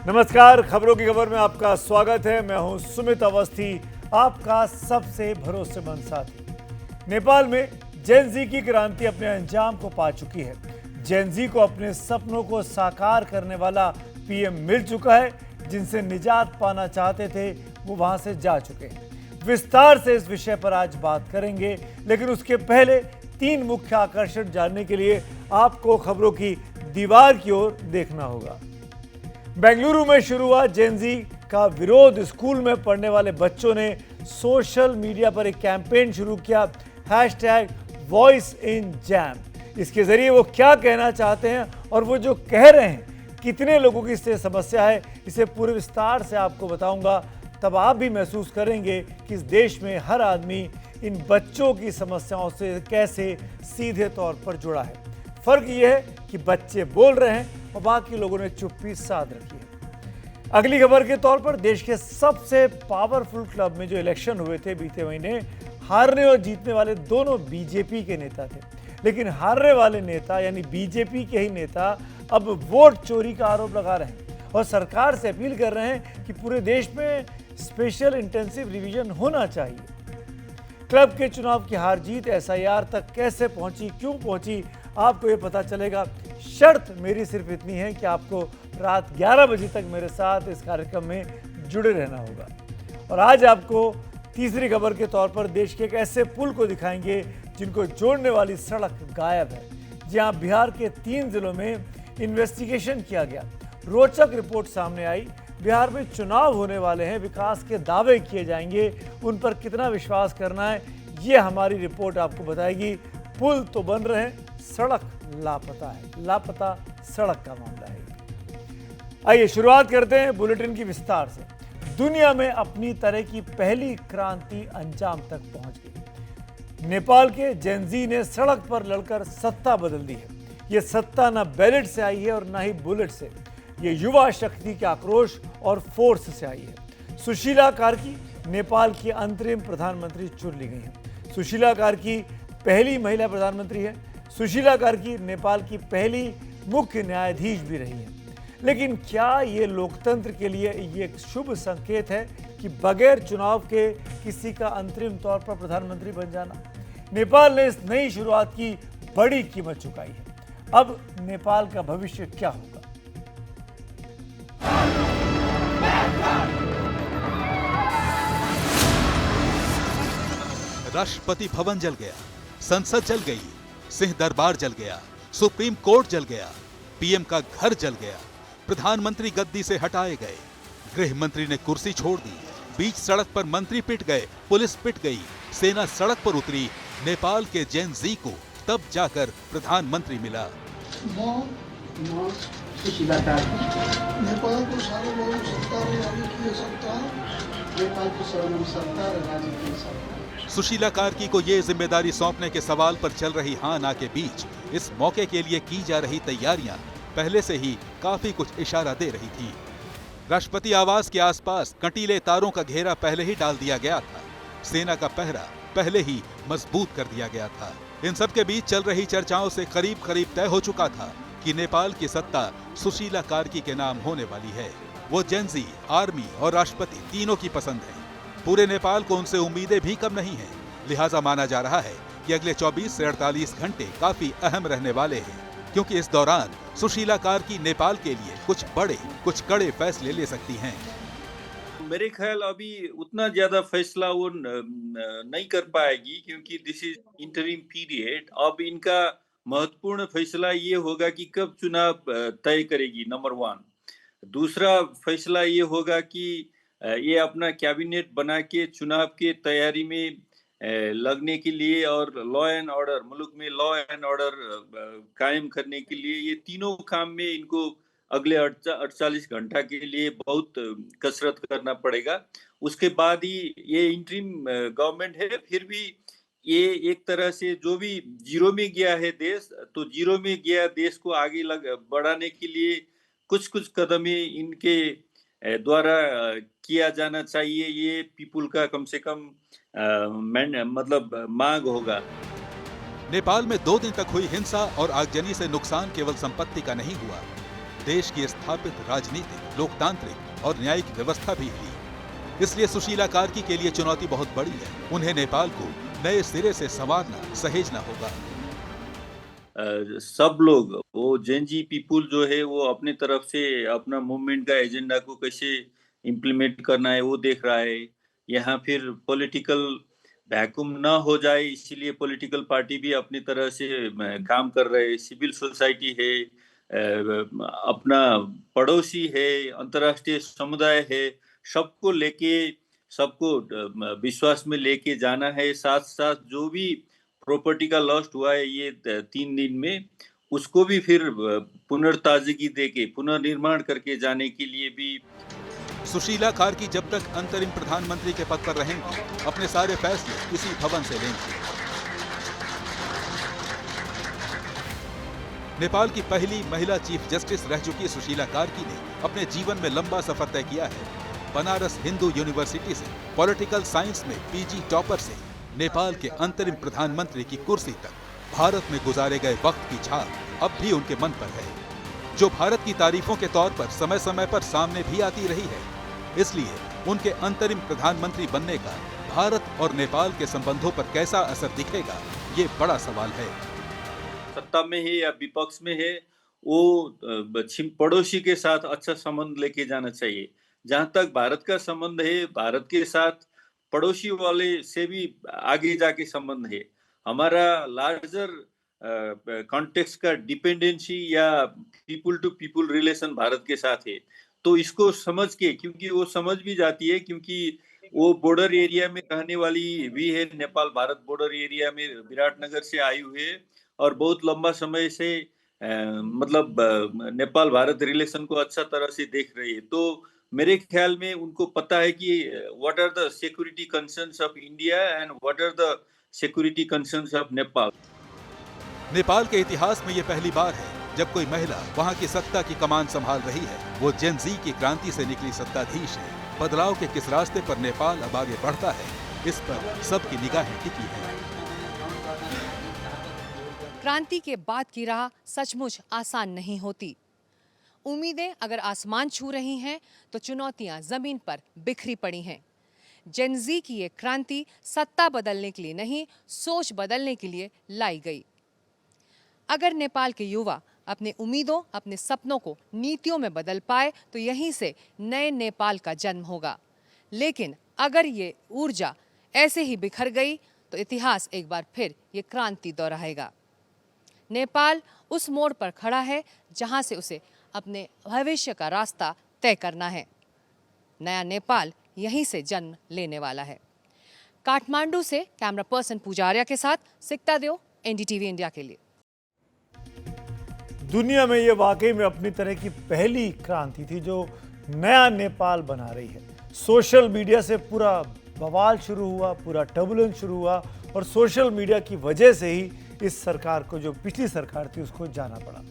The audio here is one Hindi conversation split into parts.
नमस्कार, खबरों की खबर में आपका स्वागत है। मैं हूं सुमित अवस्थी, आपका सबसे भरोसेमंद साथी। नेपाल में जेन जी की क्रांति अपने अंजाम को पा चुकी है। जेन जी को अपने सपनों को साकार करने वाला पीएम मिल चुका है। जिनसे निजात पाना चाहते थे वो वहां से जा चुके हैं। विस्तार से इस विषय पर आज बात करेंगे, लेकिन उसके पहले 3 मुख्य आकर्षण जानने के लिए आपको खबरों की दीवार की ओर देखना होगा। बेंगलुरु में शुरू हुआ जेन जी का विरोध। स्कूल में पढ़ने वाले बच्चों ने सोशल मीडिया पर एक कैंपेन शुरू किया, #VoiceInJam। इसके जरिए वो क्या कहना चाहते हैं और वो जो कह रहे हैं, कितने लोगों की इससे समस्या है, इसे पूरे विस्तार से आपको बताऊंगा। तब आप भी महसूस करेंगे कि इस देश में हर आदमी इन बच्चों की समस्याओं से कैसे सीधे तौर पर जुड़ा है। फर्क यह है कि बच्चे बोल रहे हैं और बाकी लोगों ने चुप्पी साध रखी है। अगली खबर के तौर पर देश के सबसे पावरफुल क्लब में जो इलेक्शन हुए थे बीते महीने, हारने और जीतने वाले दोनों बीजेपी के नेता थे। लेकिन हारने वाले नेता यानी बीजेपी के ही नेता अब वोट चोरी का आरोप लगा रहे हैं और सरकार से अपील कर रहे हैं कि पूरे देश में स्पेशल इंटेंसिव रिवीजन होना चाहिए। क्लब के चुनाव की हार जीत SIR तक कैसे पहुंची, क्यों पहुंची, आपको ये पता चलेगा। शर्त मेरी सिर्फ इतनी है कि आपको रात 11 बजे तक मेरे साथ इस कार्यक्रम में जुड़े रहना होगा। और आज आपको तीसरी खबर के तौर पर देश के एक ऐसे पुल को दिखाएंगे जिनको जोड़ने वाली सड़क गायब है। जहां बिहार के 3 जिलों में इन्वेस्टिगेशन किया गया, रोचक रिपोर्ट सामने आई। बिहार में चुनाव होने वाले हैं, विकास के दावे किए जाएंगे, उन पर कितना विश्वास करना है ये हमारी रिपोर्ट आपको बताएगी। पुल तो बन रहे हैं, सड़क लापता है। लापता सड़क का मामला है। आइए शुरुआत करते हैं बुलेटिन की विस्तार से। दुनिया में अपनी तरह की पहली क्रांति अंजाम तक पहुंच गई। नेपाल के जेन जी ने सड़क पर लड़कर सत्ता बदल दी है। यह सत्ता ना बैलेट से आई है और ना ही बुलेट से। ये युवा शक्ति के आक्रोश और फोर्स से आई है। सुशीला कार्की नेपाल की अंतरिम प्रधानमंत्री चुन ली गई हैं। सुशीला कार्की पहली महिला प्रधानमंत्री है। सुशीला कार्की नेपाल की पहली मुख्य न्यायाधीश भी रही है। लेकिन क्या ये लोकतंत्र के लिए ये एक शुभ संकेत है कि बगैर चुनाव के किसी का अंतरिम तौर पर प्रधानमंत्री बन जाना? नेपाल ने इस नई शुरुआत की बड़ी कीमत चुकाई है। अब नेपाल का भविष्य क्या होगा? राष्ट्रपति भवन जल गया, संसद जल गई, सिंह दरबार जल गया, सुप्रीम कोर्ट जल गया, पीएम का घर जल गया, प्रधानमंत्री गद्दी से हटाए गए, गृह मंत्री ने कुर्सी छोड़ दी, बीच सड़क पर मंत्री पिट गए, पुलिस पिट गई, सेना सड़क पर उतरी। नेपाल के जेन जी को तब जाकर प्रधानमंत्री मिला। सुशीला कार्की नेपाल को सार्वभौम सत्ता और राजकीय सत्ता, नेपाल को सर्वोच्च सत्ता और राजकीय सत्ता। सुशीला कार्की को ये जिम्मेदारी सौंपने के सवाल पर चल रही हाँ ना के बीच इस मौके के लिए की जा रही तैयारियां पहले से ही काफी कुछ इशारा दे रही थी। राष्ट्रपति आवास के आसपास कंटीले तारों का घेरा पहले ही डाल दिया गया था। सेना का पहरा पहले ही मजबूत कर दिया गया था। इन सब के बीच चल रही चर्चाओं से करीब करीब तय हो चुका था कि नेपाल की सत्ता सुशीला कार्की के नाम होने वाली है। वो जेन जी, आर्मी और राष्ट्रपति तीनों की पसंद है। पूरे नेपाल को उनसे उम्मीदें भी कम नहीं हैं। लिहाजा माना जा रहा है कि अगले 24 से 48 घंटे काफी अहम रहने वाले हैं, क्योंकि इस दौरान सुशीला कार्की नेपाल के लिए कुछ बड़े, कुछ कड़े फैसले ले सकती हैं। मेरे ख्याल अभी उतना ज्यादा फैसला वो नहीं कर पाएगी, क्योंकि दिस इज इंटरिम पीरियड। अब इनका महत्वपूर्ण फैसला ये होगा कि कब चुनाव तय करेगी, नंबर 1। दूसरा फैसला ये होगा कि ये अपना कैबिनेट बना के चुनाव के तैयारी में लगने के लिए और लॉ एंड ऑर्डर, मुल्क में लॉ एंड ऑर्डर कायम करने के लिए, ये तीनों काम में इनको अगले 48 घंटा के लिए बहुत कसरत करना पड़ेगा। उसके बाद ही ये इंटरिम गवर्नमेंट है। फिर भी ये एक तरह से जो भी जीरो में गया है देश, तो जीरो में गया देश को आगे बढ़ाने के लिए कुछ कुछ कदमें इनके द्वारा किया जाना चाहिए। ये पीपुल का कम से कम मतलब मांग होगा। नेपाल में 2 दिन तक हुई हिंसा और आगजनी से नुकसान केवल संपत्ति का नहीं हुआ, देश की स्थापित राजनीतिक, लोकतांत्रिक और न्यायिक व्यवस्था भी हिली। इसलिए सुशीला कार्की के लिए चुनौती बहुत बड़ी है। उन्हें नेपाल को नए सिरे से संवारना, सहेजना होगा। सब लोग, वो जेनजी पीपुल जो है वो अपने तरफ से अपना मूवमेंट का एजेंडा को कैसे इम्प्लीमेंट करना है वो देख रहा है। यहाँ फिर पॉलिटिकल वैक्यूम ना हो जाए, इसीलिए पॉलिटिकल पार्टी भी अपनी तरह से काम कर रहे हैं। सिविल सोसाइटी है, अपना पड़ोसी है, अंतर्राष्ट्रीय समुदाय है, सबको लेके, सबको विश्वास में लेके जाना है। साथ साथ जो भी प्रॉपर्टी का लॉस्ट हुआ है ये 3 दिन में, उसको भी फिर पुनर्ताजगी देके पुनर्निर्माण करके जाने के लिए भी। सुशीला कार्की जब तक अंतरिम प्रधानमंत्री के पद पर रहेंगी, अपने सारे फैसले इसी भवन से लेंगी। नेपाल की पहली महिला चीफ जस्टिस रह चुकी सुशीला कार्की ने अपने जीवन में लंबा सफर तय किया है। बनारस हिंदू यूनिवर्सिटी से पॉलिटिकल साइंस में पीजी टॉपर से नेपाल के अंतरिम प्रधानमंत्री की कुर्सी तक भारत में गुजारे गए वक्त की छाप अब भी उनके मन पर है, जो भारत की तारीफों के तौर पर समय समय पर सामने भी आती रही है। इसलिए उनके अंतरिम प्रधानमंत्री बनने का भारत और नेपाल के संबंधों पर कैसा असर दिखेगा, ये बड़ा सवाल है। सत्ता में है या विपक्ष में है, वो पड़ोसी के साथ अच्छा संबंध लेके जाना चाहिए। जहां तक भारत का संबंध है, भारत के साथ पड़ोसी वाले से भी आगे जाके संबंध है। हमारा लार्जर कॉन्टेक्स्ट का डिपेंडेंसी या people to people relation Bharat के साथ है। तो इसको समझ के, क्योंकि वो समझ भी जाती है, क्योंकि वो बॉर्डर एरिया में रहने वाली भी है। नेपाल भारत बॉर्डर एरिया में विराटनगर से आई हुई है और बहुत लंबा समय से मतलब नेपाल भारत रिलेशन को अच्छा तरह से देख रही है। तो मेरे ख्याल में उनको पता है कि what are the security concerns of India and what are the security concerns of Nepal. Nepal के इतिहास में ये पहली बार है जब कोई महिला वहाँ की सत्ता की कमान संभाल रही है। वो जेन जी की क्रांति से निकली सत्ताधीश है। बदलाव के किस रास्ते पर नेपाल अब आगे बढ़ता है, इस पर सबकी निगाहें टिकी हैं। क्रांति के बाद की राह सचमुच आसान नहीं होती। उम्मीदें अगर आसमान छू रही हैं तो चुनौतियां जमीन पर बिखरी पड़ी हैं। जेन जी की ये क्रांति सत्ता बदलने के लिए नहीं, सोच बदलने के लिए लाई गई। अगर नेपाल के युवा अपने उम्मीदों, अपने सपनों को नीतियों में बदल पाए तो यहीं से नए नेपाल का जन्म होगा। लेकिन अगर ये ऊर्जा ऐसे ही बिखर गई तो इतिहास एक बार फिर ये क्रांति दोहराएगा। नेपाल उस मोड़ पर खड़ा है जहां से उसे अपने भविष्य का रास्ता तय करना है। नया नेपाल यहीं से जन्म लेने वाला है। काठमांडू से कैमरा पर्सन पूजारिया के साथ सिकता देव, एनडीटीवी इंडिया के लिए। दुनिया में ये वाकई में अपनी तरह की पहली क्रांति थी जो नया नेपाल बना रही है। सोशल मीडिया से पूरा बवाल शुरू हुआ, पूरा टर्बुलेंस शुरू हुआ और सोशल मीडिया की वजह से ही इस सरकार को, जो पिछली सरकार थी, उसको जाना पड़ा।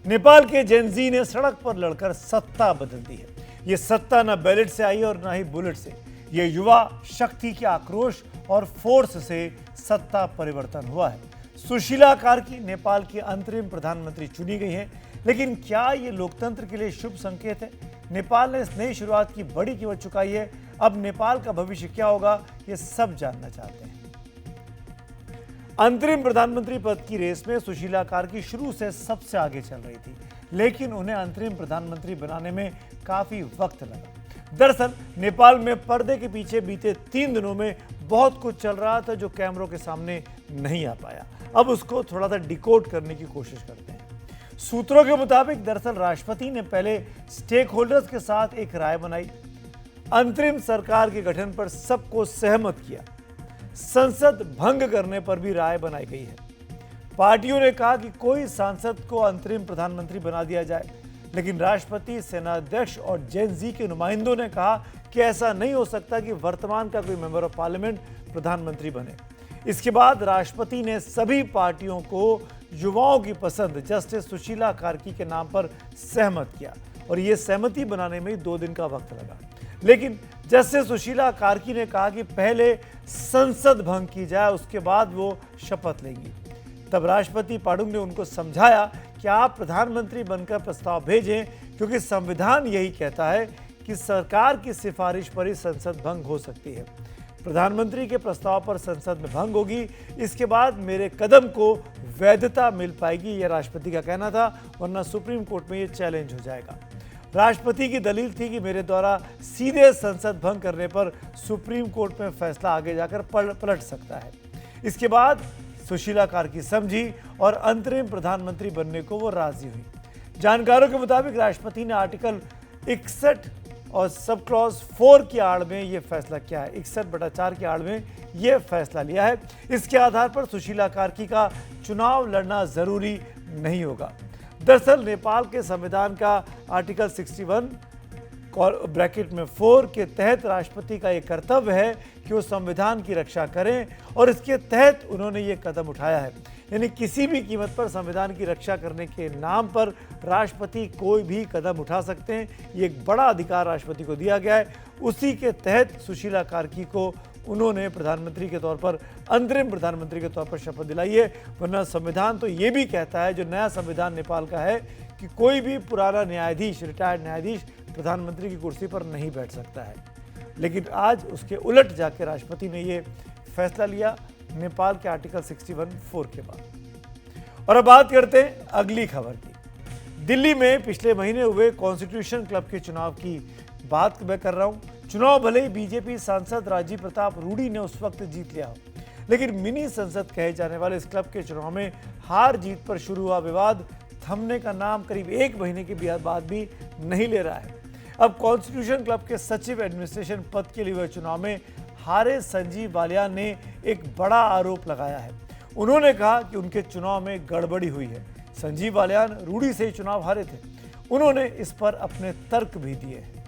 नेपाल के जेन जी ने सड़क पर लड़कर सत्ता बदल दी है। ये सत्ता न बैलेट से आई और न ही बुलेट से। ये युवा शक्ति के आक्रोश और फोर्स से सत्ता परिवर्तन हुआ है। सुशीला कार्की नेपाल की अंतरिम प्रधानमंत्री चुनी गई है। लेकिन क्या ये लोकतंत्र के लिए शुभ संकेत है? नेपाल ने इस नई शुरुआत की बड़ी कीमत चुकाई है। अब नेपाल का भविष्य क्या होगा, ये सब जानना चाहते हैं। अंतरिम प्रधानमंत्री पद की रेस में सुशीला कार्की शुरू से सबसे आगे चल रही थी, लेकिन उन्हें अंतरिम प्रधानमंत्री बनाने में काफी वक्त लगा। दरअसल नेपाल में पर्दे के पीछे बीते 3 दिनों में बहुत कुछ चल रहा था जो कैमरों के सामने नहीं आ पाया। अब उसको थोड़ा सा डिकोड करने की कोशिश करते हैं। सूत्रों के मुताबिक दरअसल राष्ट्रपति ने पहले स्टेक होल्डर्स के साथ एक राय बनाई, अंतरिम सरकार के गठन पर सबको सहमत किया, संसद भंग करने पर भी राय बनाई गई है। पार्टियों ने कहा कि कोई सांसद को अंतरिम प्रधानमंत्री बना दिया जाए, लेकिन राष्ट्रपति, सेनाध्यक्ष और जेन जी के नुमाइंदों ने कहा कि ऐसा नहीं हो सकता कि वर्तमान का कोई मेंबर ऑफ पार्लियामेंट प्रधानमंत्री बने। इसके बाद राष्ट्रपति ने सभी पार्टियों को युवाओं की पसंद जस्टिस सुशीला कार्की के नाम पर सहमत किया और यह सहमति बनाने में 2 दिन का वक्त लगा। लेकिन जस्टिस सुशीला कार्की ने कहा कि पहले संसद भंग की जाए, उसके बाद वो शपथ लेंगी। तब राष्ट्रपति पाडुंग ने उनको समझाया कि आप प्रधानमंत्री बनकर प्रस्ताव भेजें, क्योंकि संविधान यही कहता है कि सरकार की सिफारिश पर ही संसद भंग हो सकती है। प्रधानमंत्री के प्रस्ताव पर संसद में भंग होगी, इसके बाद मेरे कदम को वैधता मिल पाएगी, यह राष्ट्रपति का कहना था, वरना सुप्रीम कोर्ट में यह चैलेंज हो जाएगा। राष्ट्रपति की दलील थी कि मेरे द्वारा सीधे संसद भंग करने पर सुप्रीम कोर्ट में फैसला आगे जाकर पलट सकता है। इसके बाद सुशीला कार्की समझी और अंतरिम प्रधानमंत्री बनने को वो राजी हुई। जानकारों के मुताबिक राष्ट्रपति ने आर्टिकल 61 और सब क्लॉज 4 की आड़ में यह फैसला किया है। 61/4 की आड़ में यह फैसला लिया है। इसके आधार पर सुशीला कार्की का चुनाव लड़ना जरूरी नहीं होगा। दरअसल नेपाल के संविधान का आर्टिकल 61 ब्रैकेट में 4 के तहत राष्ट्रपति का यह कर्तव्य है कि वो संविधान की रक्षा करें, और इसके तहत उन्होंने ये कदम उठाया है। यानी किसी भी कीमत पर संविधान की रक्षा करने के नाम पर राष्ट्रपति कोई भी कदम उठा सकते हैं। ये एक बड़ा अधिकार राष्ट्रपति को दिया गया है। उसी के तहत सुशीला कार्की को उन्होंने प्रधानमंत्री के तौर पर, अंतरिम प्रधानमंत्री के तौर पर शपथ दिलाई है। वरना संविधान तो ये भी कहता है, जो नया संविधान नेपाल का है, कि कोई भी पुराना न्यायाधीश, रिटायर्ड न्यायाधीश प्रधानमंत्री की कुर्सी पर नहीं बैठ सकता है। लेकिन आज उसके उलट जाकर राष्ट्रपति ने ये फैसला लिया नेपाल के आर्टिकल 61(4) के बाद। और अब बात करते हैं अगली खबर की। दिल्ली में पिछले महीने हुए कॉन्स्टिट्यूशन क्लब के चुनाव की बात मैं कर रहा हूं। चुनाव भले ही बीजेपी सांसद राजीव प्रताप रूडी ने उस वक्त जीत लिया हो, लेकिन मिनी संसद कहे जाने वाले इस क्लब के चुनाव में हार जीत पर शुरू हुआ विवाद थमने का नाम करीब 1 महीने के बाद भी नहीं ले रहा है। अब कॉन्स्टिट्यूशन क्लब के सचिव एडमिनिस्ट्रेशन पद के लिए हुए चुनाव में हारे संजीव बालियान ने एक बड़ा आरोप लगाया है। उन्होंने कहा कि उनके चुनाव में गड़बड़ी हुई है। संजीव बालियान रूडी से ही चुनाव हारे थे। उन्होंने इस पर अपने तर्क भी दिए हैं।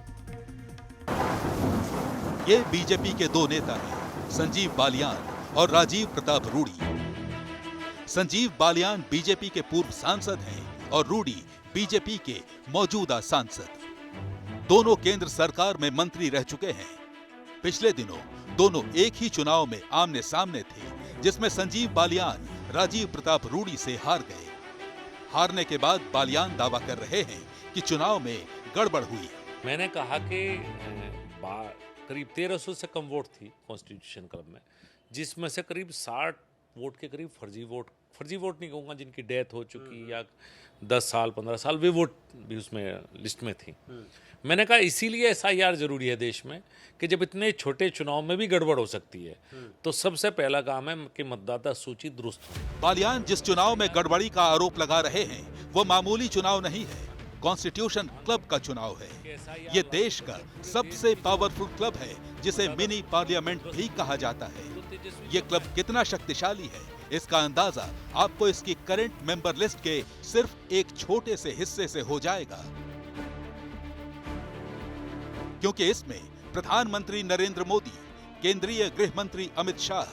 ये बीजेपी के 2 नेता हैं, संजीव बालियान और राजीव प्रताप रूडी। संजीव बालियान बीजेपी के पूर्व सांसद हैं और रूडी बीजेपी के मौजूदा सांसद। दोनों केंद्र सरकार में मंत्री रह चुके हैं। पिछले दिनों दोनों एक ही चुनाव में आमने सामने थे, जिसमें संजीव बालियान राजीव प्रताप रूडी से हार गए। हारने के बाद बालियान दावा कर रहे हैं कि चुनाव में गड़बड़ हुई। मैंने कहा कि करीब 1300 से कम वोट थी कॉन्स्टिट्यूशन क्लब में, जिसमें से करीब 60 वोट के करीब फर्जी वोट नहीं कहूँगा, जिनकी डेथ हो चुकी या 10 साल 15 साल वे वोट भी उसमें लिस्ट में थी। मैंने कहा इसीलिए SIR जरूरी है देश में, कि जब इतने छोटे चुनाव में भी गड़बड़ हो सकती है तो सबसे पहला काम है कि मतदाता सूची दुरुस्त हो। बालियान जिस चुनाव में गड़बड़ी का आरोप लगा रहे हैं वो मामूली चुनाव नहीं है, कॉन्स्टिट्यूशन क्लब का चुनाव है। ये देश का सबसे पावरफुल क्लब है, जिसे मिनी पार्लियामेंट भी कहा जाता है। ये क्लब कितना शक्तिशाली है, इसका अंदाजा आपको इसकी करंट मेंबर लिस्ट के सिर्फ एक छोटे से हिस्से से हो जाएगा, क्योंकि इसमें प्रधानमंत्री नरेंद्र मोदी, केंद्रीय गृह मंत्री अमित शाह,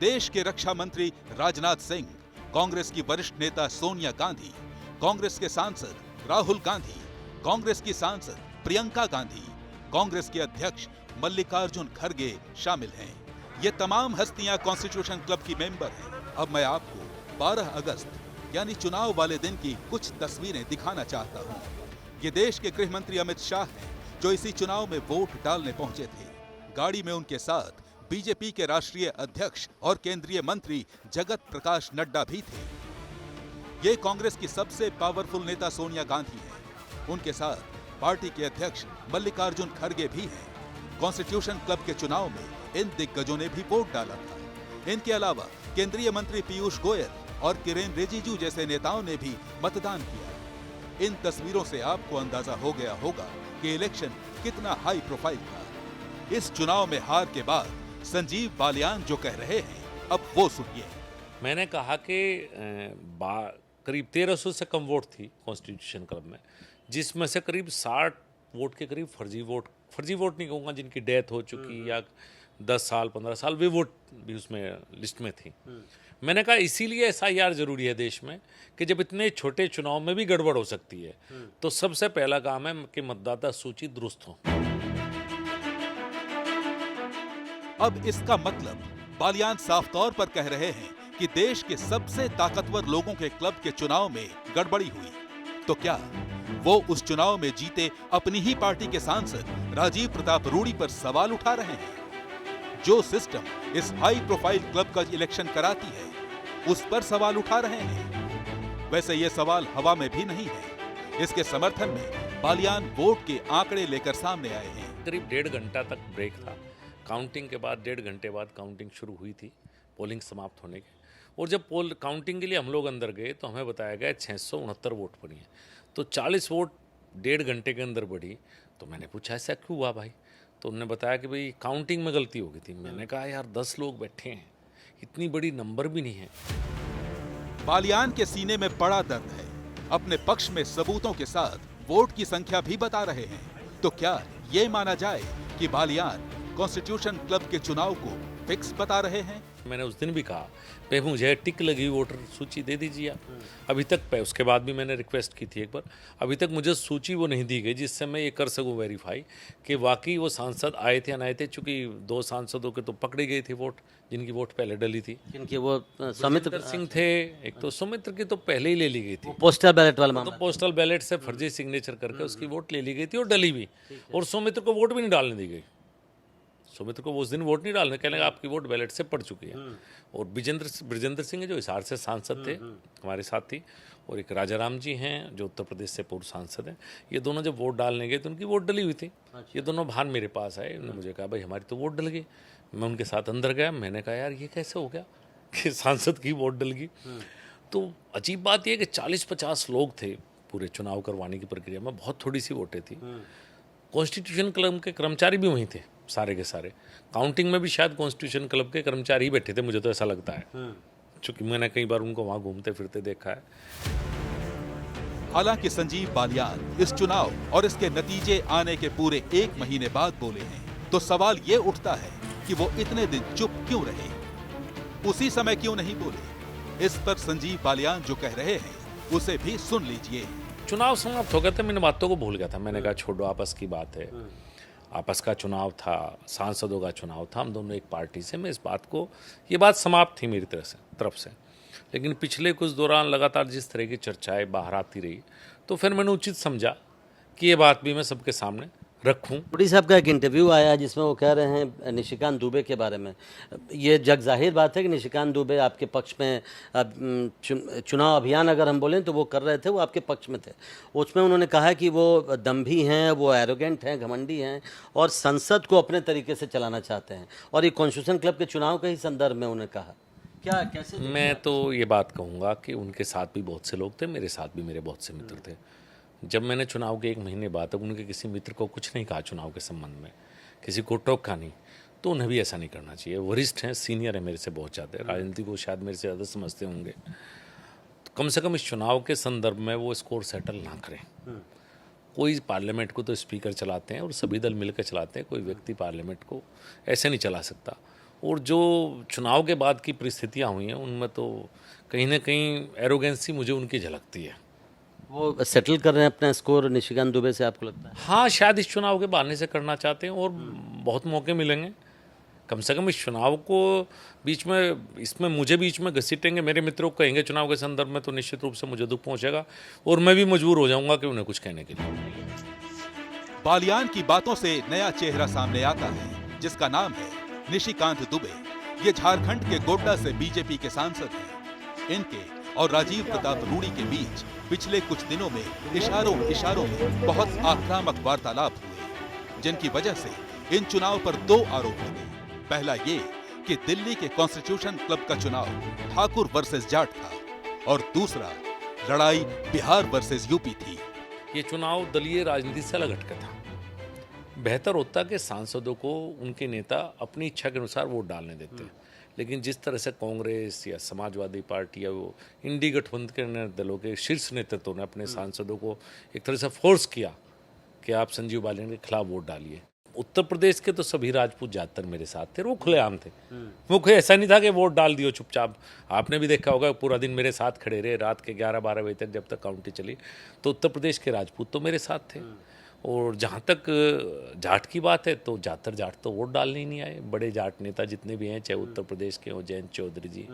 देश के रक्षा मंत्री राजनाथ सिंह, कांग्रेस की वरिष्ठ नेता सोनिया गांधी, कांग्रेस के सांसद राहुल गांधी, कांग्रेस की सांसद प्रियंका गांधी, कांग्रेस के अध्यक्ष मल्लिकार्जुन खड़गे शामिल हैं। ये तमाम हस्तियां कॉन्स्टिट्यूशन क्लब की मेंबर हैं। अब मैं आपको 12 अगस्त यानी चुनाव वाले दिन की कुछ तस्वीरें दिखाना चाहता हूं। ये देश के गृह मंत्री अमित शाह हैं, जो इसी चुनाव में वोट डालने पहुंचे थे। गाड़ी में उनके साथ बीजेपी के राष्ट्रीय अध्यक्ष और केंद्रीय मंत्री जगत प्रकाश नड्डा भी थे। ये कांग्रेस की सबसे पावरफुल नेता सोनिया गांधी हैं। उनके साथ पार्टी के अध्यक्ष मल्लिकार्जुन खड़गे भी हैं। कॉन्स्टिट्यूशन क्लब के चुनाव में इन दिग्गजों ने भी वोट डाला था। इनके अलावा केंद्रीय मंत्री पीयूष गोयल और किरेन रिजिजू जैसे नेताओं ने भी मतदान किया। इन तस्वीरों से आपको अंदाजा हो गया होगा कि इलेक्शन कितना हाई प्रोफाइल था। इस चुनाव में हार के बाद संजीव बालियान जो कह रहे हैं, अब वो सुनिए। मैंने कहा कि करीब 1300 से कम वोट थी कॉन्स्टिट्यूशन क्लब में, जिसमें से करीब 60 वोट के करीब फर्जी वोट नहीं कहूँगा, जिनकी डेथ हो चुकी या 10 साल 15 साल वे वोट भी उसमें लिस्ट में थी। मैंने कहा इसीलिए SIR जरूरी है देश में, कि जब इतने छोटे चुनाव में भी गड़बड़ हो सकती है तो सबसे पहला काम है कि मतदाता सूची दुरुस्त हो। अब इसका मतलब बालियान साफ तौर पर कह रहे हैं कि देश के सबसे ताकतवर लोगों के क्लब के चुनाव में गड़बड़ी हुई, तो क्या वो उस चुनाव में जीते अपनी ही पार्टी के सांसद राजीव प्रताप रूडी पर सवाल उठा रहे हैं? जो सिस्टम इस हाई प्रोफाइल क्लब का इलेक्शन कराती है, उस पर सवाल उठा रहे हैं। वैसे ये सवाल हवा में भी नहीं है। इसके समर्थन में बालियान वोट के आंकड़े लेकर सामने आए हैं। करीब 1.5 घंटा तक ब्रेक था। काउंटिंग के बाद 1.5 घंटे बाद काउंटिंग शुरू हुई थी, पोलिंग समाप्त होने के। और जब पोल काउंटिंग के लिए हम लोग अंदर गए तो हमें बताया गया 669 वोट पड़ी हैं। तो 40 वोट 1.5 घंटे के अंदर बढ़ी। तो मैंने पूछा ऐसा क्यों हुआ भाई? तो उन्होंने बताया कि भाई काउंटिंग में गलती हो गई थी। मैंने कहा यार 10 लोग बैठे हैं, इतनी बड़ी नंबर भी नहीं है। बालियान के सीने में बड़ा दर्द है। अपने पक्ष में सबूतों के साथ वोट की संख्या भी बता रहे हैं। तो क्या ये माना जाए कि बालियान कॉन्स्टिट्यूशन क्लब के चुनाव को फिक्स बता रहे हैं? मैंने उस दिन भी कहा पे मुझे टिक लगी वोटर सूची दे दीजिए आप। अभी तक पे उसके बाद भी मैंने रिक्वेस्ट की थी एक बार, अभी तक मुझे सूची वो नहीं दी गई जिससे मैं ये कर सकूं वेरीफाई कि वाकई वो सांसद आए थे या नहीं थे। चूंकि 2 सांसदों के तो पकड़ी गई थी वोट, जिनकी वोट पहले डली थी। इनके वो सुमित्र सिंह थे, एक तो सुमित्र की तो पहले ही ले ली गई थी। पोस्टल बैलेट वाला तो मामला। पोस्टल बैलेट से फर्जी सिग्नेचर करके उसकी वोट ले ली गई थी और डली भी। और सुमित्र को वोट भी नहीं डालने दी गई। सुमित्र को उस दिन वोट नहीं डालने, कहने आपकी वोट बैलेट से पड़ चुकी है। और ब्रिजेंद्र सिंह जो हिसार से सांसद थे हमारे साथ थी, और एक राजाराम जी हैं जो उत्तर प्रदेश से पूर्व सांसद हैं। ये दोनों जब वोट डालने गए तो उनकी वोट डली हुई थी। ये दोनों भान मेरे पास आए, उन्होंने मुझे कहा भाई हमारी तो वोट डल गई। मैं उनके साथ अंदर गया, मैंने कहा यार ये कैसे हो गया कि सांसद की वोट डल गई। तो अजीब बात यह कि 40-50 लोग थे पूरे चुनाव करवाने की प्रक्रिया में, बहुत थोड़ी सी वोटें थी। कॉन्स्टिट्यूशन क्लब के कर्मचारी भी वहीं थे सारे के सारे। काउंटिंग में भी शायद कॉन्स्टिट्यूशन क्लब के कर्मचारी ही बैठे थे, मुझे तो ऐसा लगता है, क्योंकि मैंने कई बार उनको वहां घूमते फिरते देखा है। हालांकि संजीव बालियान इस चुनाव और इसके नतीजे आने के पूरे 1 महीने बाद बोले हैं, तो सवाल ये उठता है कि वो इतने दिन चुप क्यों रहे, उसी समय क्यों नहीं बोले। इस पर संजीव बालियान जो कह रहे हैं उसे भी सुन लीजिए। चुनाव समाप्त हो गया था, मैंने बातों को भूल गया था। मैंने कहा छोड़ो, आपस की बात है, आपस का चुनाव था, सांसदों का चुनाव था, हम दोनों एक पार्टी से। मैं इस बात को, ये बात समाप्त थी मेरी तरफ से। लेकिन पिछले कुछ दौरान लगातार जिस तरह की चर्चाएं बाहर आती रही, तो फिर मैंने उचित समझा कि ये बात भी मैं सबके सामने रखूं। रूडी साहब का एक इंटरव्यू आया जिसमें वो कह रहे हैं निशिकांत दुबे के बारे में। ये जग जाहिर बात है कि निशिकांत दुबे आपके पक्ष में, चुनाव अभियान अगर हम बोलें तो वो कर रहे थे, वो आपके पक्ष में थे। उसमें उन्होंने कहा कि वो दम्भी हैं, वो एरोगेंट हैं, घमंडी हैं और संसद को अपने तरीके से चलाना चाहते हैं। और ये कॉन्स्टिट्यूशन क्लब के चुनाव के ही संदर्भ में उन्होंने कहा। क्या कैसे? मैं तो ये बात कहूँगा कि उनके साथ भी बहुत से लोग थे, मेरे साथ भी मेरे बहुत से मित्र थे। जब मैंने चुनाव के 1 महीने बाद तक उनके किसी मित्र को कुछ नहीं कहा चुनाव के संबंध में, किसी को टोका नहीं, तो उन्हें भी ऐसा नहीं करना चाहिए। वरिष्ठ हैं, सीनियर है मेरे से बहुत ज़्यादा, राजनीति को शायद मेरे से ज़्यादा समझते होंगे। तो कम से कम इस चुनाव के संदर्भ में वो स्कोर सेटल ना करें। कोई पार्लियामेंट को तो स्पीकर चलाते हैं और सभी दल मिलकर चलाते हैं, कोई व्यक्ति पार्लियामेंट को ऐसे नहीं चला सकता। और जो चुनाव के बाद की परिस्थितियाँ हुई हैं उनमें तो कहीं ना कहीं एरोगेंसी मुझे उनकी झलकती है। वो सेटल कर रहे हैं अपना स्कोर निशिकांत दुबे से, आपको लगता है? हाँ, शायद इस चुनाव के बहाने से करना चाहते हैं और बहुत मौके मिलेंगे। कम से कम इस चुनाव को बीच में, इसमें मुझे बीच में घसीटेंगे, मेरे मित्रों को कहेंगे चुनाव के संदर्भ में, तो निश्चित रूप से मुझे दुख पहुंचेगा और मैं भी मजबूर हो जाऊंगा कि उन्हें कुछ कहने के लिए। बालियान की बातों से नया चेहरा सामने आता है जिसका नाम है निशिकांत दुबे। ये झारखंड के गोड्डा से बीजेपी के सांसद हैं। इनके और राजीव प्रताप रूडी के बीच पिछले कुछ दिनों में इशारों में बहुत आक्रामक वार्तालाप हुए, जिनकी वजह से इन चुनाव पर 2 आरोप लगे। पहला ये कि दिल्ली के कॉन्स्टिट्यूशन क्लब का चुनाव ठाकुर वर्सेस जाट था, और दूसरा लड़ाई बिहार वर्सेस यूपी थी। ये चुनाव दलीय राजनीति से अलग हटका था। बेहतर होता कि सांसदों को उनके नेता अपनी इच्छा के अनुसार वोट डालने देते, लेकिन जिस तरह से कांग्रेस या समाजवादी पार्टी या वो इंडी गठबंधन के दलों के शीर्ष नेतृत्व ने अपने सांसदों को एक तरह से फोर्स किया कि आप संजीव बालियान के खिलाफ वोट डालिए। उत्तर प्रदेश के तो सभी राजपूत ज्यादातर मेरे साथ थे, वो खुलेआम थे। वो कोई ऐसा नहीं था कि वोट डाल दियो चुपचाप। आपने भी देखा होगा पूरा दिन मेरे साथ खड़े रहे, रात के 11-12 बजे तक जब तक काउंटिंग चली, तो उत्तर प्रदेश के राजपूत तो मेरे साथ थे। और जहाँ तक जाट की बात है तो ज़्यादातर जाट तो वोट डालने ही नहीं आए। बड़े जाट नेता जितने भी हैं, चाहे उत्तर प्रदेश के हों, जयंत चौधरी जी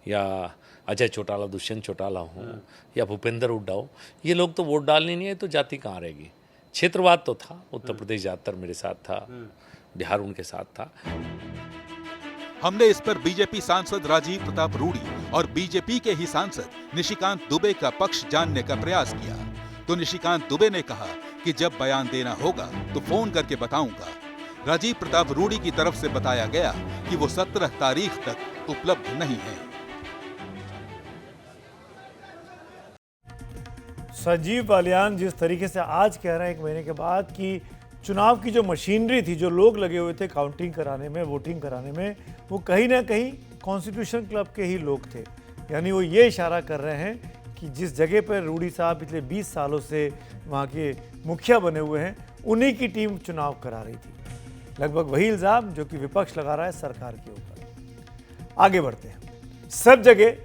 या अजय चौटाला, दुष्यंत चौटाला हों या भूपेंद्र हुड्डा हो, ये लोग तो वोट डालने नहीं आए, तो जाति कहाँ रहेगी। क्षेत्रवाद तो था, उत्तर प्रदेश ज़्यादातर मेरे साथ था, बिहार उनके साथ था। हमने इस पर बीजेपी सांसद राजीव प्रताप रूडी और बीजेपी के ही सांसद निशिकांत दुबे का पक्ष जानने का प्रयास किया, तो निशिकांत दुबे ने कहा कि जब बयान देना होगा तो फोन करके बताऊंगा। राजीव प्रताप रूडी की तरफ से बताया गया कि वो 17 तारीख तक उपलब्ध नहीं है। संजीव बालियान जिस तरीके से आज कह रहे हैं 1 महीने के बाद कि चुनाव की जो मशीनरी थी, जो लोग लगे हुए थे काउंटिंग कराने में, वोटिंग कराने में, वो कहीं ना कहीं कॉन्स्टिट्यूशन क्लब के ही लोग थे। यानी वो ये इशारा कर रहे हैं कि जिस जगह पर रूडी साहब पिछले 20 सालों से वहाँ के मुखिया बने हुए हैं, उन्हीं की टीम चुनाव करा रही थी। लगभग वही इल्ज़ाम जो कि विपक्ष लगा रहा है सरकार के ऊपर। आगे बढ़ते हैं। सब जगह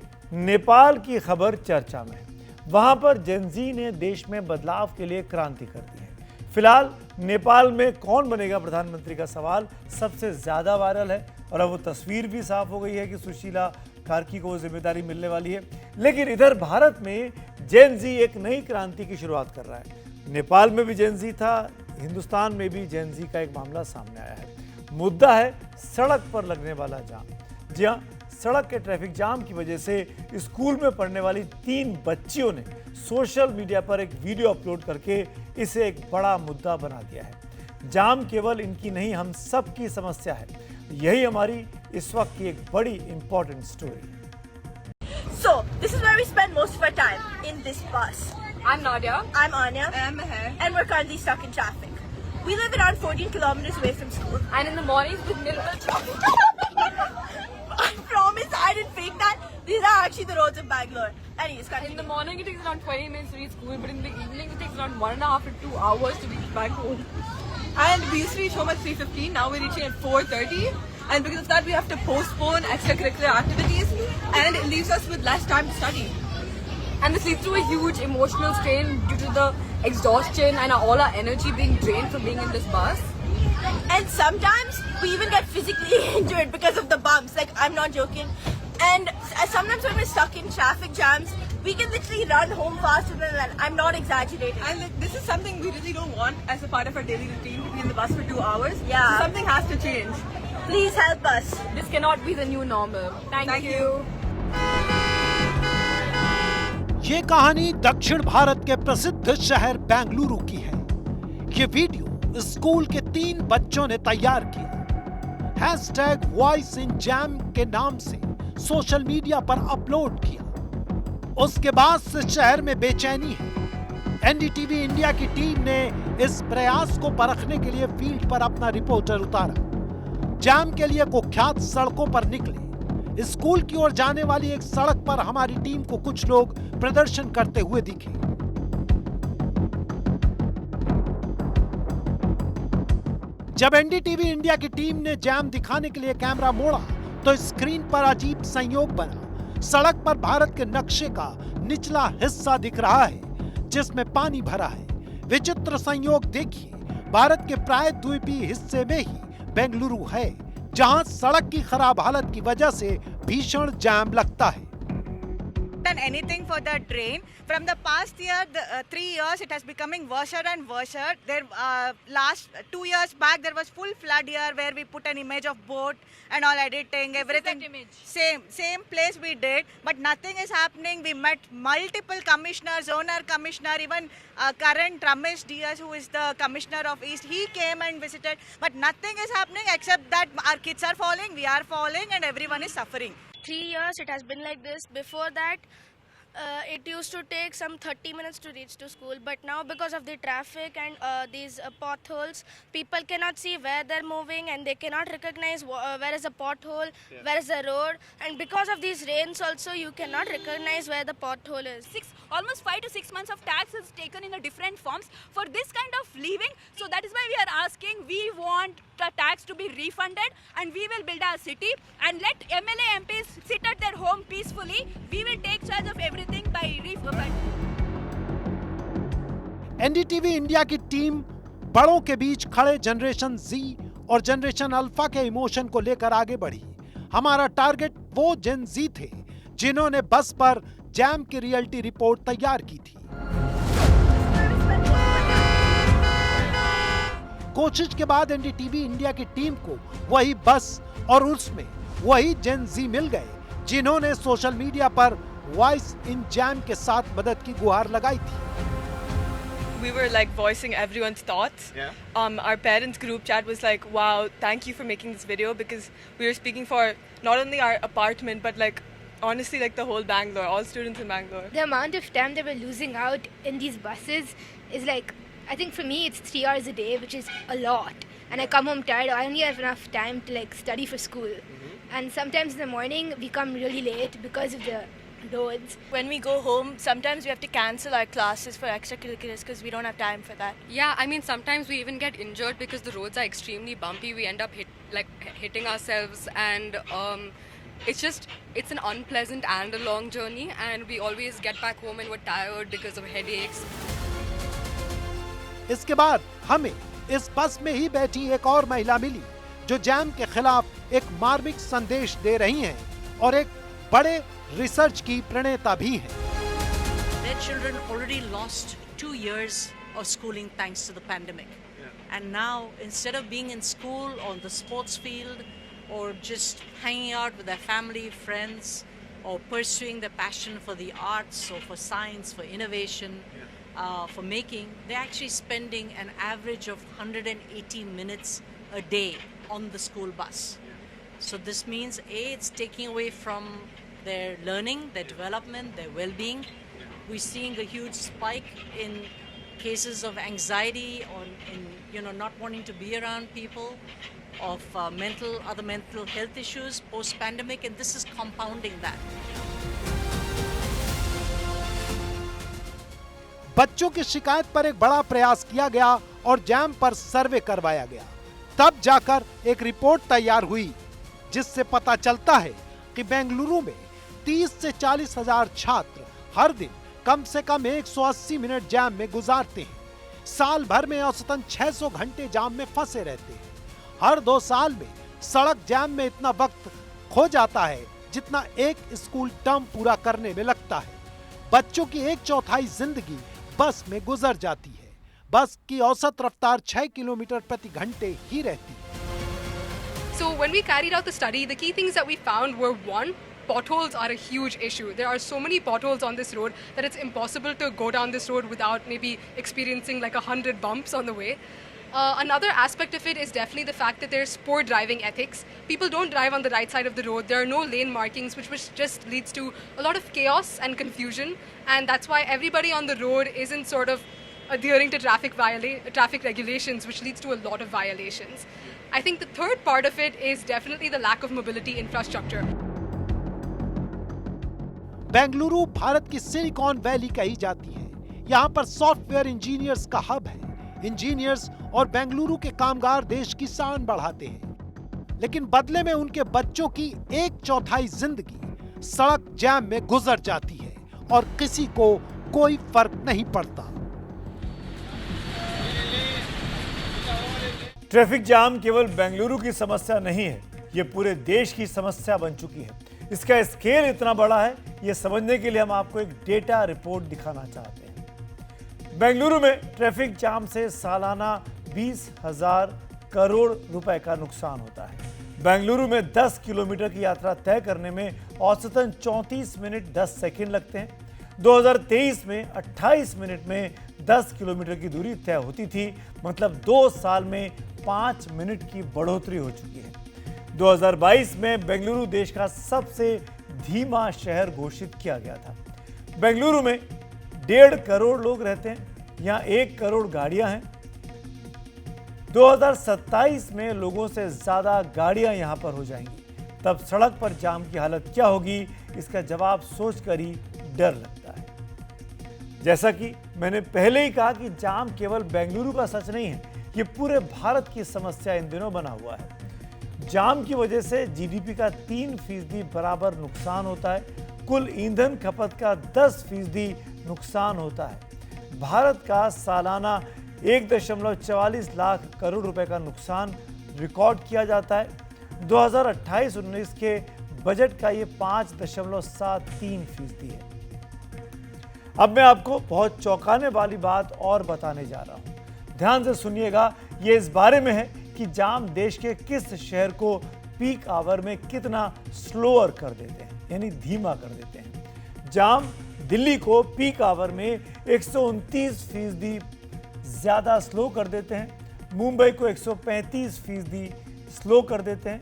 नेपाल की खबर चर्चा में है। वहाँ पर जेनजी ने देश में बदलाव के लिए क्रांति कर दी है। फिलहाल नेपाल में कौन बनेगा प्रधानमंत्री का सवाल सबसे ज़्यादा वायरल है और अब वो तस्वीर भी साफ हो गई है कि सुशीला कार्की को जिम्मेदारी मिलने वाली है। लेकिन इधर भारत में जेनजी एक नई क्रांति की शुरुआत कर रहा है। नेपाल में भी जेनजी था, हिंदुस्तान में भी जेनजी का एक मामला सामने आया है। मुद्दा है सड़क पर लगने वाला जाम। जी हाँ, सड़क के ट्रैफिक जाम की वजह से स्कूल में पढ़ने वाली 3 बच्चियों ने सोशल मीडिया पर एक वीडियो अपलोड करके इसे एक बड़ा मुद्दा बना दिया है। जाम केवल इनकी नहीं, हम सब की समस्या है। यही हमारी इस वक्त की एक बड़ी इंपॉर्टेंट स्टोरी है। So, this is where we spend most of our time, in this bus. I'm Nadia. I'm Anya. I'm Meher. And we're currently stuck in traffic. We live around 14 kilometers away from school. And in the mornings with minimal traffic. I promise I didn't fake that. These are actually the roads of Bangalore. Anyways, In the morning it takes around 20 minutes to reach school, but in the evening it takes around 1.5 to 2 hours to reach back home. And we used to reach home at 3:15. Now we're reaching at 4:30. And because of that, we have to postpone extracurricular activities, and it leaves us with less time to study. And this leads to a huge emotional strain due to the exhaustion and all our energy being drained from being in this bus. And sometimes we even get physically injured because of the bumps. Like, I'm not joking. And sometimes when we're stuck in traffic jams, we can literally run home faster than that. I'm not exaggerating. And this is something we really don't want as a part of our daily routine, to be in the bus for 2 hours. Yeah. So something has to change. Please help us. This cannot be the new normal. Thank you. ये कहानी दक्षिण भारत के प्रसिद्ध शहर बेंगलुरु की है। ये वीडियो स्कूल के 3 बच्चों ने तैयार किया। #VoiceInJam के नाम से सोशल मीडिया पर अपलोड किया। उसके बाद से शहर में बेचैनी है। एनडीटीवी इंडिया की टीम ने इस प्रयास को परखने के लिए फील्ड पर अपना रिपोर्टर उतारा। जाम के लिए कुख्यात सड़कों पर निकले। स्कूल की ओर जाने वाली एक सड़क पर हमारी टीम को कुछ लोग प्रदर्शन करते हुए दिखे। जब एनडीटीवी इंडिया की टीम ने जाम दिखाने के लिए कैमरा मोड़ा तो स्क्रीन पर अजीब संयोग बना। सड़क पर भारत के नक्शे का निचला हिस्सा दिख रहा है जिसमें पानी भरा है। विचित्र संयोग देखिए, भारत के प्राय द्वीपीय हिस्से में ही बेंगलुरु है जहां सड़क की खराब हालत की वजह से भीषण जाम लगता है। Done anything for the drain from the past year, 3 years it has becoming worse and worse. There last 2 years back there was full flood here where we put an image of boat and all editing everything. Same place we did, but nothing is happening. We met multiple commissioners, owner commissioner, even current Ramesh Diaz, who is the commissioner of East. He came and visited, but nothing is happening except that our kids are falling, we are falling, and everyone is suffering. 3 years it has been like this. Before that it used to take some 30 minutes to reach to school, but now because of the traffic and these potholes, people cannot see where they're moving and they cannot recognize where is a pothole, where is the road, and because of these rains also you cannot recognize where the pothole is. Almost 5 to 6 months of tax is taken in a different forms for this kind of living. So that is why we are asking, we want the tax to be refunded and we will build our city and let MLA MPs sit at their home peacefully. We will take charge of everything by refund. NDTV India की टीम बड़ों के बीच खड़े जनरेशन जी और जनरेशन अल्फा के इमोशन को लेकर आगे बढ़ी। हमारा टारगेट वो जेन जी थे जिन्होंने बस पर जैम की रियलिटी रिपोर्ट तैयार की थी। कोशिश के बाद एनडीटीवी इंडिया की टीम को वही बस और उसमें वही जेन जी मिल गए जिन्होंने सोशल मीडिया पर वॉइस इन जैम के साथ मदद की गुहार लगाई थी। We were like voicing everyone's thoughts. Our parents group chat was like, wow, thank you for making this video, because we were speaking for not only our apartment but like honestly like the whole Bangalore, all students in Bangalore. The amount of time that we're losing out in these buses is like, I think for me it's 3 hours a day, which is a lot. And I come home tired. I only have enough time to like study for school. And sometimes in the morning we come really late because of the roads. When we go home, sometimes we have to cancel our classes for extracurriculars because we don't have time for that. Yeah, I mean, sometimes we even get injured because the roads are extremely bumpy. We end up hitting ourselves, and it's an unpleasant and a long journey, and we always get back home and we're tired because of headaches. इसके बाद हमें इस बस में ही बैठी एक और महिला मिली जो जैम के खिलाफ एक मार्मिक संदेश दे रही हैं और एक बड़े रिसर्च की प्रणेता भी हैं। Their children already lost 2 years of schooling thanks to the pandemic. And now, instead of being in school, on the sports field, or just hanging out with their family, friends, or pursuing their passion for the arts, or for science, for innovation, for making, they're actually spending an average of 180 minutes a day on the school bus. So this means, A, it's taking away from their learning, their development, their well-being. We're seeing a huge spike in cases of anxiety or in not wanting to be around people, of other mental health issues post-pandemic, and this is compounding that. बच्चों की शिकायत पर एक बड़ा प्रयास किया गया और जैम पर सर्वे करवाया गया। तब जाकर एक रिपोर्ट तैयार हुई जिससे पता चलता है कि बेंगलुरु में 30 से 40 हजार छात्र हर दिन कम से कम 180 मिनट जाम में गुजारते हैं। साल भर में औसतन 600 घंटे जाम में फंसे रहते हैं। हर 2 साल में सड़क जाम में इतना वक्त खो जाता है जितना एक स्कूल टर्म पूरा करने में लगता है। बच्चों की 1/4 जिंदगी बस में गुजर जाती है। बस की औसत रफ्तार 6 किलोमीटर प्रति घंटे ही रहती है। So when we carried out the study, the key things that we found were, one, potholes are a huge issue. There are so many potholes on this road that it's impossible to go down this road without maybe experiencing like 100 bumps on the way. Another aspect of it is definitely the fact that there's poor driving ethics. People don't drive on the right side of the road. There are no lane markings, which just leads to a lot of chaos and confusion. And that's why everybody on the road isn't sort of adhering to traffic regulations, which leads to a lot of violations. I think the third part of it is definitely the lack of mobility infrastructure. Bengaluru Bharat की सिलिकॉन वैली कही जाती है। यहाँ पर सॉफ्टवेयर इंजीनियर्स का हब है। इंजीनियर्स और बेंगलुरु के कामगार देश की शान बढ़ाते हैं, लेकिन बदले में उनके बच्चों की 1/4 जिंदगी सड़क जैम में गुजर जाती है और किसी को कोई फर्क नहीं पड़ता। ट्रैफिक जाम केवल बेंगलुरु की समस्या नहीं है, ये पूरे देश की समस्या बन चुकी है। इसका स्केल इतना बड़ा है, ये समझने के लिए हम आपको एक डेटा रिपोर्ट दिखाना चाहते हैं। बेंगलुरु में ट्रैफिक जाम से सालाना 20,000 करोड़ रुपए का नुकसान होता है। बेंगलुरु में 10 किलोमीटर की यात्रा तय करने में औसतन 34 मिनट 10 सेकंड लगते हैं। 2023 में 28 मिनट में 10 किलोमीटर की दूरी तय होती थी, मतलब 2 साल में 5 मिनट की बढ़ोतरी हो चुकी है। 2022 में बेंगलुरु देश का सबसे धीमा शहर घोषित किया गया था। बेंगलुरु में 1.5 करोड़ लोग रहते हैं, यहाँ 1 करोड़ गाड़ियां हैं। 2027 में लोगों से ज्यादा गाड़ियां यहां पर हो जाएंगी, तब सड़क पर जाम की हालत क्या होगी, इसका जवाब सोचकर ही डर लगता है। जैसा कि मैंने पहले ही कहा कि जाम केवल बेंगलुरु का सच नहीं है, ये पूरे भारत की समस्या इन दिनों बना हुआ है। जाम की वजह से जीडीपी का 3% बराबर नुकसान होता है, कुल ईंधन खपत का 10% नुकसान होता है। भारत का सालाना 1.44 लाख करोड़ रुपए का नुकसान रिकॉर्ड किया जाता है। 2028-19 के बजट का ये 5.73% है। अब मैं आपको बहुत चौंकाने वाली बात और बताने जा रहा हूं। ध्यान से सुनिएगा, ये इस बारे में है कि जाम देश के किस शहर को पीक आवर में कितना स्लोअर कर देते हैं, यानी धीमा कर देते हैं। जाम दिल्ली को पीक आवर में 129% ज्यादा स्लो कर देते हैं, मुंबई को 135% स्लो कर देते हैं,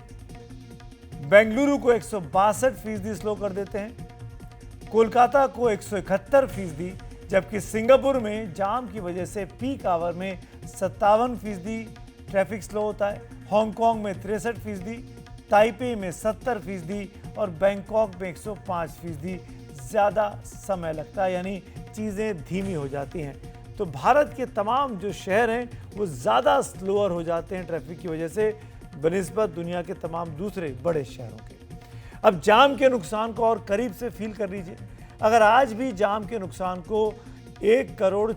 बेंगलुरु को 162% स्लो कर देते हैं, कोलकाता को 171%, जबकि सिंगापुर में जाम की वजह से पीक आवर में 57% ट्रैफिक स्लो होता है, हांगकांग में 63%, ताइपे में 70% और बैंकॉक में 105% ज़्यादा समय लगता है, यानी चीज़ें धीमी हो जाती हैं। तो भारत के तमाम जो शहर हैं वो ज़्यादा स्लोअर हो जाते हैं ट्रैफिक की वजह से बनिस्बत दुनिया के तमाम दूसरे बड़े शहरों के। अब जाम के नुकसान को और करीब से फील कर लीजिए। अगर आज भी जाम के नुकसान को 1.40 करोड़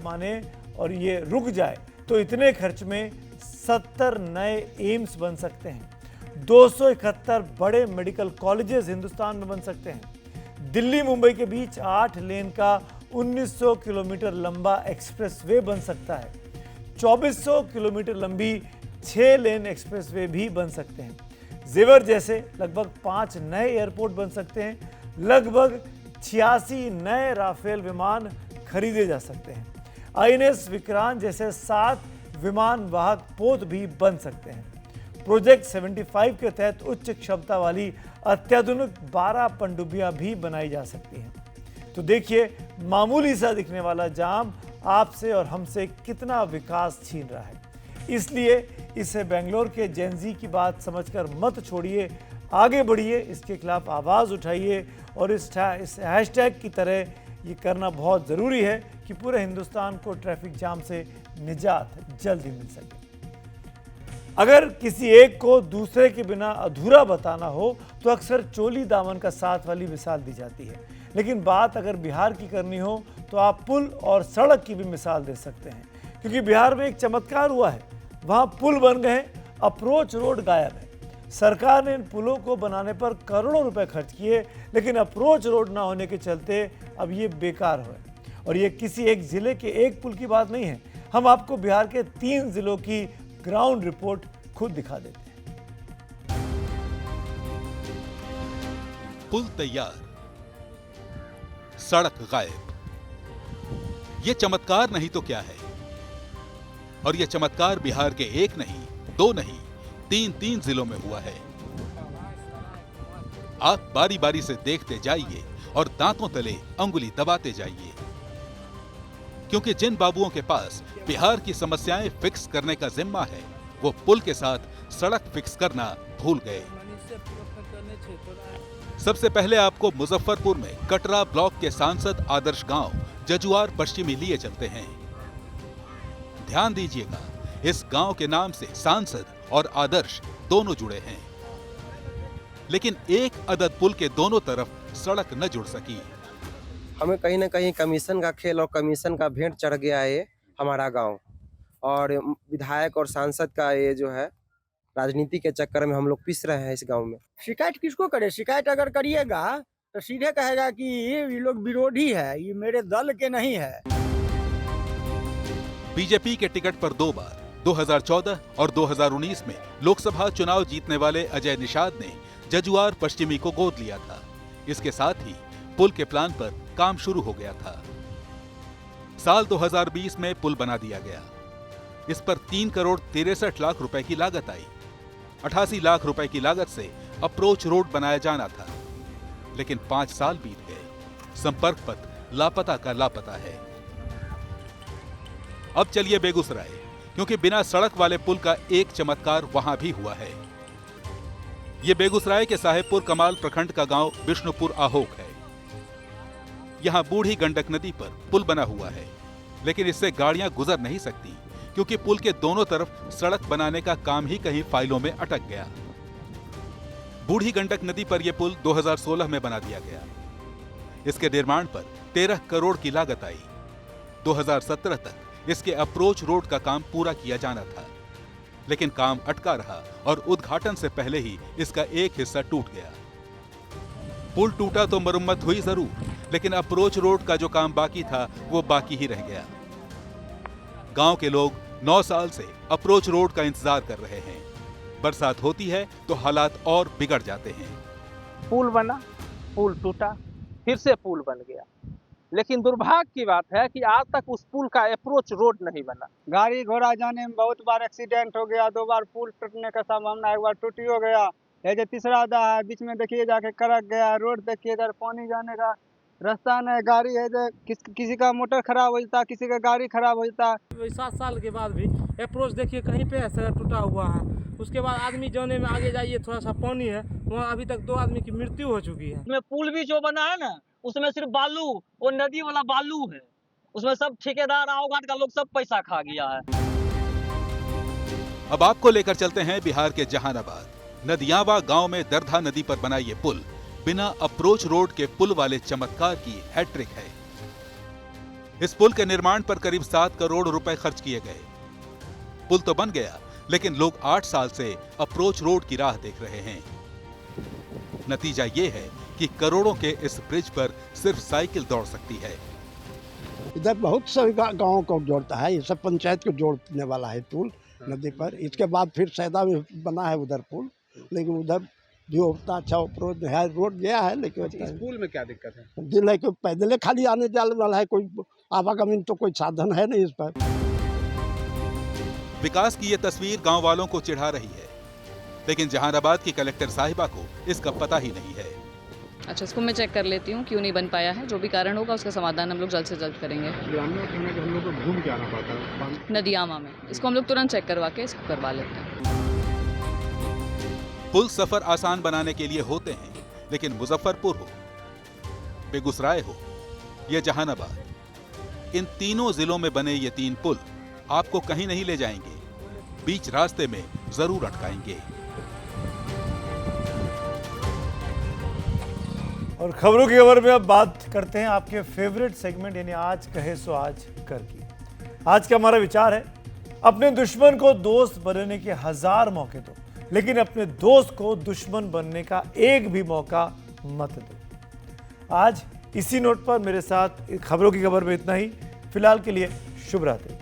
माने और ये रुक जाए तो इतने खर्च में 70 नए एम्स बन सकते हैं, 271 बड़े मेडिकल कॉलेजेस हिंदुस्तान में बन सकते हैं, दिल्ली मुंबई के बीच 8 लेन का 1900 किलोमीटर लंबा एक्सप्रेसवे बन सकता है, 2400 किलोमीटर लंबी 6 लेन एक्सप्रेसवे भी बन सकते हैं, जेवर जैसे लगभग 5 नए एयरपोर्ट बन सकते हैं, लगभग 86 नए राफेल विमान खरीदे जा सकते हैं, INS विक्रांत जैसे 7 विमान वाहक पोत भी बन सकते हैं, प्रोजेक्ट 75 के तहत उच्च क्षमता वाली अत्याधुनिक 12 पनडुब्बियां भी बनाई जा सकती हैं। तो देखिए, मामूली सा दिखने वाला जाम आपसे और हमसे कितना विकास छीन रहा है। इसलिए इसे बेंगलोर के जेनजी की बात समझकर मत छोड़िए, आगे बढ़िए, इसके खिलाफ आवाज़ उठाइए और इस हैशटैग की तरह ये करना बहुत ज़रूरी है कि पूरे हिंदुस्तान को ट्रैफिक जाम से निजात जल्दी मिल सके। अगर किसी एक को दूसरे के बिना अधूरा बताना हो तो अक्सर चोली दामन का साथ वाली मिसाल दी जाती है, लेकिन बात अगर बिहार की करनी हो तो आप पुल और सड़क की भी मिसाल दे सकते हैं, क्योंकि बिहार में एक चमत्कार हुआ है। वहाँ पुल बन गए, अप्रोच रोड गायब है। सरकार ने इन पुलों को बनाने पर करोड़ों रुपए खर्च किए, लेकिन अप्रोच रोड ना होने के चलते अब ये बेकार हुए। और ये किसी एक जिले के एक पुल की बात नहीं है, हम आपको बिहार के 3 जिलों की ग्राउंड रिपोर्ट खुद दिखा देते हैं। पुल तैयार, सड़क गायब। ये चमत्कार नहीं तो क्या है? और ये चमत्कार बिहार के एक नहीं, 2 नहीं, 3 जिलों में हुआ है। आप बारी बारी से देखते जाइए और दांतों तले अंगुली दबाते जाइए, क्योंकि जिन बाबुओं के पास बिहार की समस्याएं फिक्स करने का जिम्मा है, वो पुल के साथ सड़क फिक्स करना भूल गए। सबसे पहले आपको मुजफ्फरपुर में कटरा ब्लॉक के सांसद आदर्श गांव जजुआर पश्चिमी लिए चलते हैं। ध्यान दीजिएगा, इस गांव के नाम से सांसद और आदर्श दोनों जुड़े हैं, लेकिन एक अदद पुल के दोनों तरफ सड़क न जुड़ सकी। हमें कहीं ना कहीं कमीशन का खेल और कमीशन का भेंट चढ़ गया है हमारा गांव, और विधायक और सांसद का ये जो है राजनीति के चक्कर में हम लोग पिस रहे हैं इस गांव में। शिकायत किसको करे? शिकायत अगर करिएगा तो सीधे कहेगा कि ये लोग विरोधी है, ये मेरे दल के नहीं है। बीजेपी के टिकट पर 2 बार 2014 और 2019 में लोकसभा चुनाव जीतने वाले अजय निषाद ने जजुआर पश्चिमी को गोद लिया था। इसके साथ ही पुल के प्लान पर काम शुरू हो गया था। साल 2020 में पुल बना दिया गया। इस पर 3 करोड़ 63 लाख रुपए की लागत आई। 88 लाख रुपए की लागत से अप्रोच रोड बनाया जाना था, लेकिन 5 साल बीत गए। संपर्क पथ लापता का लापता है। अब चलिए बेगूसराय, क्योंकि बिना सड़क वाले पुल का एक चमत्कार वहां भी हुआ है। ये बेगूसराय के साहेबपुर कमाल प्रखंड का गांव विष्णुपुर आहोक है। यहां बूढ़ी गंडक नदी पर पुल बना हुआ है, लेकिन इससे गाड़ियां गुजर नहीं सकती, क्योंकि पुल के दोनों तरफ सड़क बनाने का काम ही कहीं फाइलों में अटक गया। बूढ़ी गंडक नदी पर यह पुल 2016 में बना दिया गया। इसके निर्माण पर 13 करोड़ की लागत आई। 2017 तक इसके अप्रोच रोड का काम पूरा किया जाना था, लेकिन काम अटका रहा और उद्घाटन से पहले ही इसका एक हिस्सा टूट गया। पुल टूटा तो मरम्मत हुई जरूर, लेकिन अप्रोच रोड का जो काम बाकी था वो बाकी ही रह गया। गांव के लोग 9 साल से अप्रोच रोड का इंतजार कर रहे हैं। बरसात होती है तो हालात और बिगड़ जाते हैं। पुल बना, पुल टूटा, फिर से पुल बन गया, लेकिन दुर्भाग्य की बात है कि आज तक उस पुल का अप्रोच रोड नहीं बना। गाड़ी घोड़ा जाने में बहुत बार एक्सीडेंट हो गया, 2 बार पुल टूटने का संभावना, एक बार टूटी हो गया, ये जो तीसरा दा है बीच में देखिए जाके कड़क गया। रोड देखिए इधर पानी जाने का रास्ता नहीं, गाड़ी है जो किसी का मोटर खराब हो जाता, किसी का गाड़ी खराब हो जाता। 7 साल के बाद भी अप्रोच देखिए कहीं पे ऐसा टूटा हुआ है। उसके बाद आदमी जाने में आगे जाइए थोड़ा सा पानी है, वहाँ अभी तक 2 आदमी की मृत्यु हो चुकी है। उसमें पुल भी जो बना है ना, उसमें सिर्फ बालू, वो नदी वाला बालू है, उसमें सब ठेकेदार आओ घाट का लोग सब पैसा खा गया है। अब आपको लेकर चलते हैं बिहार के जहानाबाद। नदियावा गांव में दरधा नदी पर बना ये पुल बिना अप्रोच रोड के पुल वाले चमत्कार की हैट्रिक है। इस पुल के निर्माण पर करीब 7 करोड़ रुपए खर्च किए गए। पुल तो बन गया, लेकिन लोग 8 साल से अप्रोच रोड की राह देख रहे हैं। नतीजा ये है कि करोड़ों के इस ब्रिज पर सिर्फ साइकिल दौड़ सकती है। इधर बहुत सभी गाँव को जोड़ता है, ये सब पंचायत को जोड़ने वाला है पुल नदी पर। इसके बाद फिर सैदा में बना है उधर पुल, लेकिन उधर जो उतना अच्छा अप्रोच है, रोड गया है, लेकिन इस पुल में क्या दिक्कत है? दिल है कि पैदल खाली आने जाने वाला है, कोई आवागमन तो कोई साधन है नहीं इस पर। विकास की ये तस्वीर गांव वालों को चिढ़ा रही है, लेकिन जहानाबाद की कलेक्टर साहिबा को इसका पता ही नहीं है। अच्छा, इसको मैं चेक कर लेती हूँ क्यों नहीं बन पाया है। जो भी कारण होगा उसका समाधान हम लोग जल्द से जल्द करेंगे। हम लोग को घूम के आना पड़ता है नदियामा में, इसको हम लोग तुरंत चेक करवा के इसको करवा लेते हैं। पुल सफर आसान बनाने के लिए होते हैं, लेकिन मुजफ्फरपुर हो, बेगूसराय हो या जहानाबाद, इन तीनों जिलों में बने ये 3 पुल आपको कहीं नहीं ले जाएंगे, बीच रास्ते में जरूर अटकाएंगे। और खबरों की खबर में अब बात करते हैं आपके फेवरेट सेगमेंट यानी आज कहे सो आज कर की। आज का हमारा विचार है, अपने दुश्मन को दोस्त बनने के 1000 मौके दो, लेकिन अपने दोस्त को दुश्मन बनने का एक भी मौका मत दो। आज इसी नोट पर मेरे साथ खबरों की खबर में इतना ही। फिलहाल के लिए शुभ रात्रि।